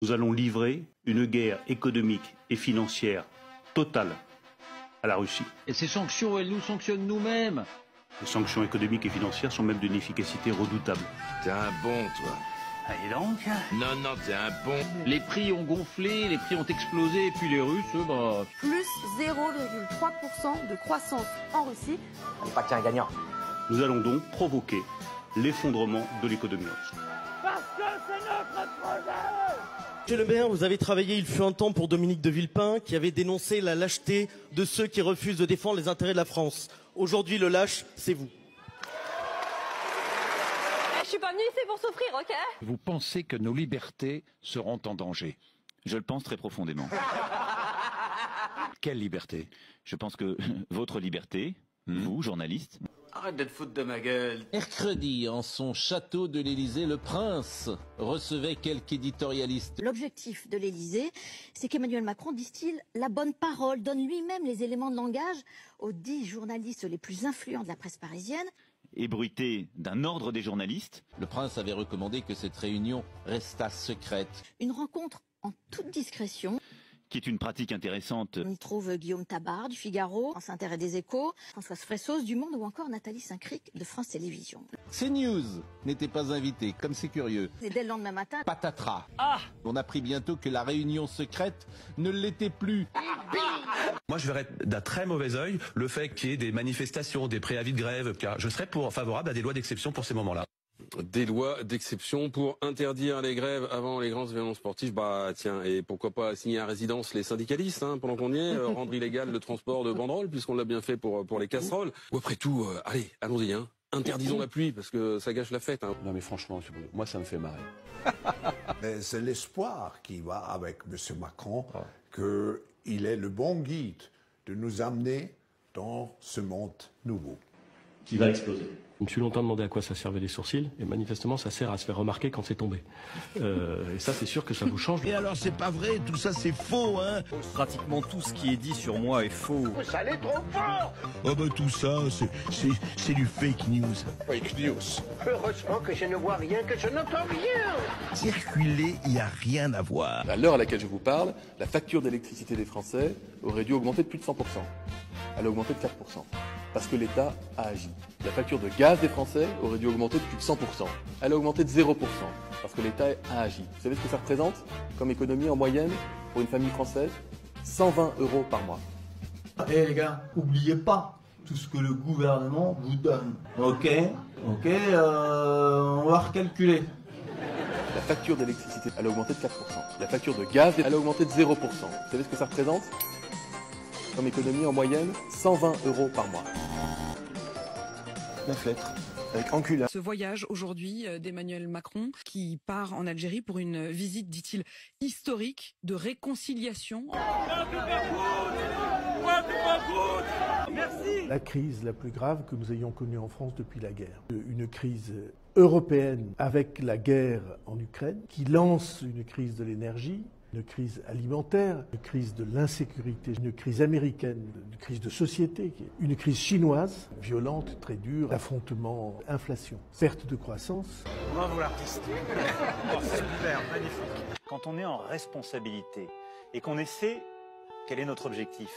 Nous allons livrer une guerre économique et financière totale à la Russie. Et ces sanctions, elles nous sanctionnent nous-mêmes. Les sanctions économiques et financières sont même d'une efficacité redoutable. T'es un bon, toi. Et donc Non, t'es un bon. Les prix ont gonflé, les prix ont explosé, et puis les Russes, bah... Plus 0,3% de croissance en Russie. On n'est pas qu'un gagnant. Nous allons donc provoquer l'effondrement de l'économie russe. Parce que c'est notre projet. Monsieur le maire, vous avez travaillé il fut un temps pour Dominique de Villepin, qui avait dénoncé la lâcheté de ceux qui refusent de défendre les intérêts de la France. Aujourd'hui, le lâche, c'est vous. Je suis pas venue ici pour souffrir, ok? Vous pensez que nos libertés seront en danger? Je le pense très profondément. Quelle liberté? Je pense que votre liberté, vous, journaliste... Arrête de te foutre de ma gueule. Mercredi, en son château de l'Élysée, le prince recevait quelques éditorialistes. L'objectif de l'Élysée, c'est qu'Emmanuel Macron distille la bonne parole, donne lui-même les éléments de langage aux 10 journalistes les plus influents de la presse parisienne. Ébruité d'un ordre des journalistes. Le prince avait recommandé que cette réunion restât secrète. Une rencontre en toute discrétion. Qui est une pratique intéressante. On y trouve Guillaume Tabar du Figaro, France Inter et des Échos, Françoise Fressos du Monde ou encore Nathalie Saint-Cric de France Télévisions. CNews n'était pas invité, comme c'est curieux. Et dès le lendemain matin, patatras. On apprit bientôt que la réunion secrète ne l'était plus. Moi, je verrais d'un très mauvais œil le fait qu'il y ait des manifestations, des préavis de grève, car je serais favorable à des lois d'exception pour ces moments-là. Des lois d'exception pour interdire les grèves avant les grands événements sportifs. Bah tiens, et pourquoi pas signer à résidence les syndicalistes, hein, pendant qu'on y est, rendre illégal le transport de banderoles, puisqu'on l'a bien fait pour les casseroles. Ou après tout, allez, allons-y, hein. Interdisons la pluie, parce que ça gâche la fête. Hein. Non mais franchement, moi ça me fait marrer. C'est l'espoir qui va avec M. Macron, qu'il est le bon guide de nous amener dans ce monde nouveau. Qui va exploser. Je me suis longtemps demandé à quoi ça servait les sourcils, et manifestement ça sert à se faire remarquer quand c'est tombé. Et ça c'est sûr que ça vous change. Et alors c'est pas vrai, tout ça c'est faux, hein. Pratiquement tout ce qui est dit sur moi est faux. Vous allez trop fort. Oh bah tout ça, c'est du fake news. Fake news. Heureusement que je ne vois rien, que je n'entends rien. Circuler, il n'y a rien à voir. À l'heure à laquelle je vous parle, la facture d'électricité des Français aurait dû augmenter de plus de 100%. Elle a augmenté de 4%. Parce que l'État a agi. La facture de gaz des Français aurait dû augmenter de plus de 100%. Elle a augmenté de 0%. Parce que l'État a agi. Vous savez ce que ça représente comme économie en moyenne pour une famille française? 120 € par mois. Et les gars, n'oubliez pas tout ce que le gouvernement vous donne. Ok, on va recalculer. La facture d'électricité, elle a augmenté de 4%. La facture de gaz, elle a augmenté de 0%. Vous savez ce que ça représente comme économie en moyenne? 120 € par mois. La fête, avec encula. Ce voyage aujourd'hui d'Emmanuel Macron qui part en Algérie pour une visite, dit-il, historique de réconciliation. Merci. La crise la plus grave que nous ayons connue en France depuis la guerre. Une crise européenne avec la guerre en Ukraine qui lance une crise de l'énergie, une crise alimentaire, une crise de l'insécurité, une crise américaine, une crise de société, une crise chinoise, violente, très dure, affrontement, inflation, perte de croissance. Bravo l'artiste. C'est super, magnifique. Quand on est en responsabilité et qu'on essaie, quel est notre objectif?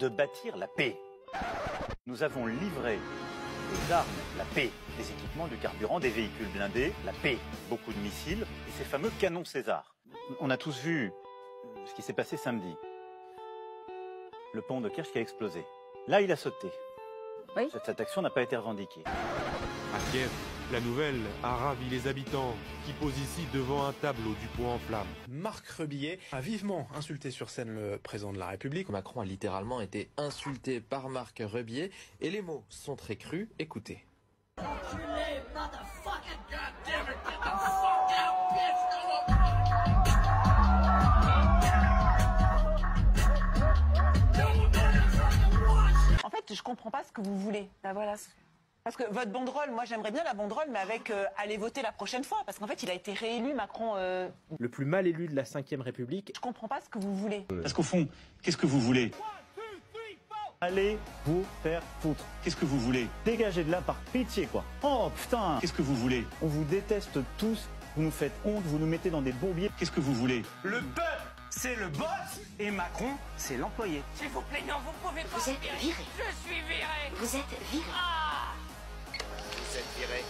De bâtir la paix. Nous avons livré des armes, la paix, des équipements, du carburant, des véhicules blindés, la paix, beaucoup de missiles et ces fameux canons César. On a tous vu ce qui s'est passé samedi. Le pont de Kerch qui a explosé. Là, il a sauté. Oui. Cette action n'a pas été revendiquée. À Kiev, la nouvelle a ravi les habitants qui posent ici devant un tableau du poing en flammes. Marc Rebillet a vivement insulté sur scène le président de la République. Macron a littéralement été insulté par Marc Rebillet et les mots sont très crus. Écoutez. En fait, je comprends pas ce que vous voulez. Ben voilà. Parce que votre banderole, moi j'aimerais bien la banderole, mais avec aller voter la prochaine fois. Parce qu'en fait, il a été réélu, Macron. Le plus mal élu de la Ve République. Je comprends pas ce que vous voulez. Parce qu'au fond, qu'est-ce que vous voulez? Allez vous faire foutre. Qu'est-ce que vous voulez? Dégagez de là par pitié, quoi. Oh putain. Qu'est-ce que vous voulez? On vous déteste tous Vous nous faites honte, vous nous mettez dans des bourbiers. Qu'est-ce que vous voulez? Le peuple, c'est le boss et Macron, c'est l'employé. S'il vous plaît, non, vous pouvez pas. Vous êtes viré. Je suis viré. Vous êtes viré. Ah! Vous êtes viré.